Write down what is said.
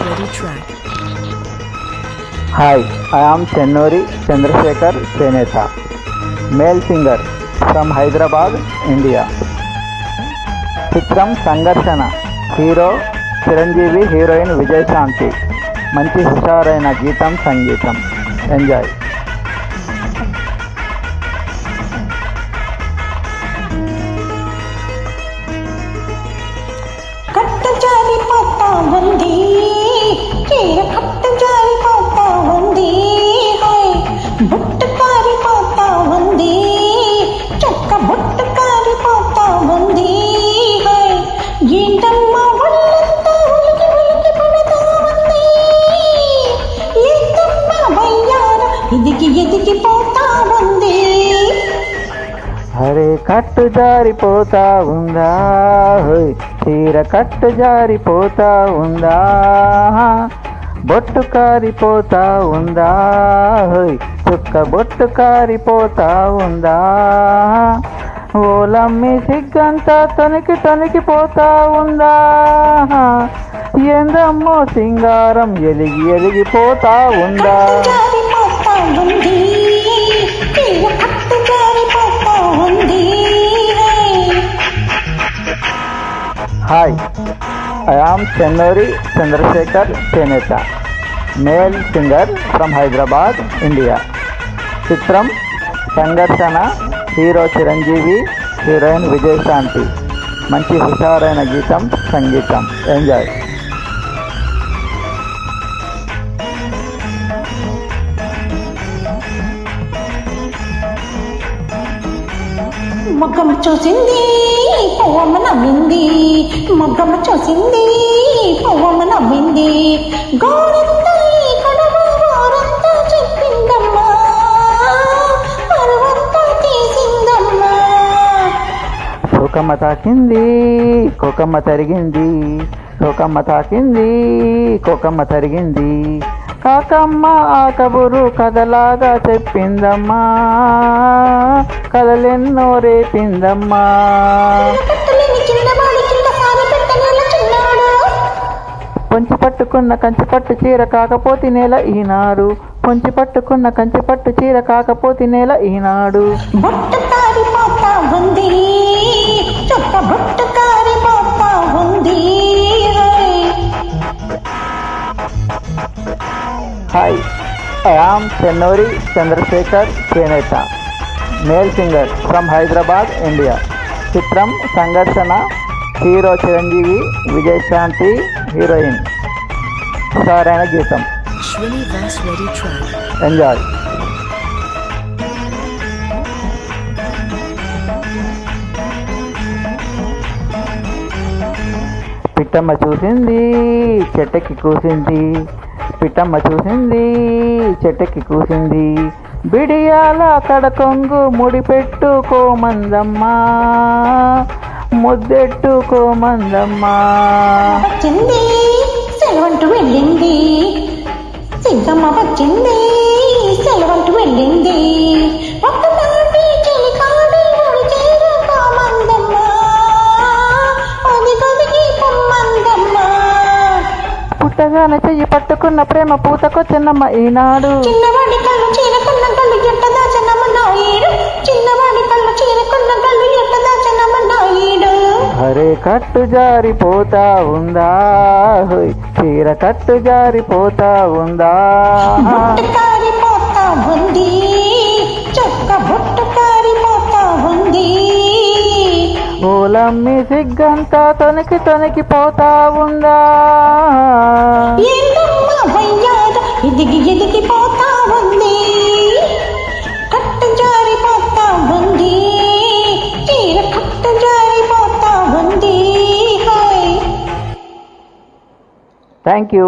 Ready track. Hi, I am Chennuri Chandrasekhar Cheneta, male singer from Hyderabad, India. Chitram Sangarshana, hero Chiranjeevi, heroine Vijay Shanti. మంచి హుషారైన గీతం సంగీతం. Enjoy. కట్టు జారిపోతా ఉంది, చీర కట్టు జారిపోతా ఉంది, బుట్టు కారిపోతా ఉంది, చొక్క బుట్టు కారిపోతా ఉంది, ఏంటమ్మా ఒళ్ళంతా ఉలికి ఉలికి పడుతా ఉంది, ఏంటమ్మా వయ్యార ఎదిగి ఎదిగిపోతా ఉంది. అరే కట్టు జారిపోతా ఉందా, చీర కట్టు జారిపోతా ఉందా, బొట్టు కారిపోతా ఉందా, చుక్క బొట్టు కారిపోతా ఉందా, ఓలమ్మి సిగ్గంతా తొనికిపోతా ఉందా, ఏందమ్మో సింగారం ఎలిగి ఎలిగిపోతా ఉందా. Hi, I am Chennuri Chandrasekhar Cheneta, male singer from Hyderabad, India. Chitram Sangarshana, hero Chiranjeevi, heroine Vijay Shanti. మంచి హుషారైన గీతం సంగీతం. ఎంజాయ్. మొగ్గమ్మ చూసింది పువ్వమ్మ నవ్వింది, మొగ్గమ్మ చూసింది పువ్వమ్మ నవ్వింది, గోరంతా గోరంతా చెప్పిందమ్మా, పరువంతా తీసిందమ్మా. కోకమ్మ తాకింది కోకమ్మ తరిగింది, కోకమ్మ తాకింది కోకమ్మ తరిగింది, కాకమ్మ ఆ కబురు కథలాగా చెప్పిందమ్మా, కథలెన్నో రేపిందమ్మా. పొంచి పట్టుకున్న కంచి పట్టు చీర కాకపోతే నేల ఈనాడు, పొంచి పట్టుకున్న కంచి పట్టు చీర కాకపోతే నేల ఈనాడు. బొట్టు కారిపోతా ఉంది, చుక్క బొట్టు కారిపోతా ఉంది. Hi, I am Chennuri Chandrasekhar Cheneta, male singer from Hyderabad, India. Chitram Sangarshana, hero Chiranjeevi, Vijay Shanti, heroine. హుషారైన గీతం. Srinivas Ready track. ఎంజాయ్. పిట్టమ్మ చూసింది చెట్టెక్కి కూసింది, పిట్టమ్మ చూసింది చెట్టెక్కి కూసింది, బిడియాల అక్కడ కొంగు ముడిపెట్టుకోమందమ్మా, ముద్దెట్టుకోమందమ్మా. వచ్చింది సెలవంటూ వెళ్ళింది, సిద్ధమ్మ వచ్చింది సెలవంటూ వెళ్ళింది, ఒక్కసారి చెలికాడి ముడి చేరుకోమందమ్మా, అది గదికి పొమ్మందమ్మా. పుట్టగాన చెయ్యి పట్టుకున్న ప్రేమ పూతకొచ్చినమ్మ ఈనాడు, చిన్నవాడి కళ్ళు చీరకున్న కళ్ళు ఎట్టదా చెన్నమ్మ నాయుడు, చిన్నవాడి కళ్ళు చీరకున్న కళ్ళు ఎట్టదా చెన్నమ్మ నాయుడు. అరే కట్టు జారిపోతా ఉందా, చీర కట్టు జారిపోతా ఉందా, బొట్టు కారిపోతా ఉంది, చొక్క బొట్టు కారిపోతా ఉంది. ఓలమ్మి సిగ్గంతా తొనికిపోతా ఉందా, ఏంటమ్మా వయ్యార ఎదిగి ఎదిగిపోతా ఉంది, కట్టు జారిపోతా ఉంది, చీర కట్టు జారిపోతా ఉంది. Thank you.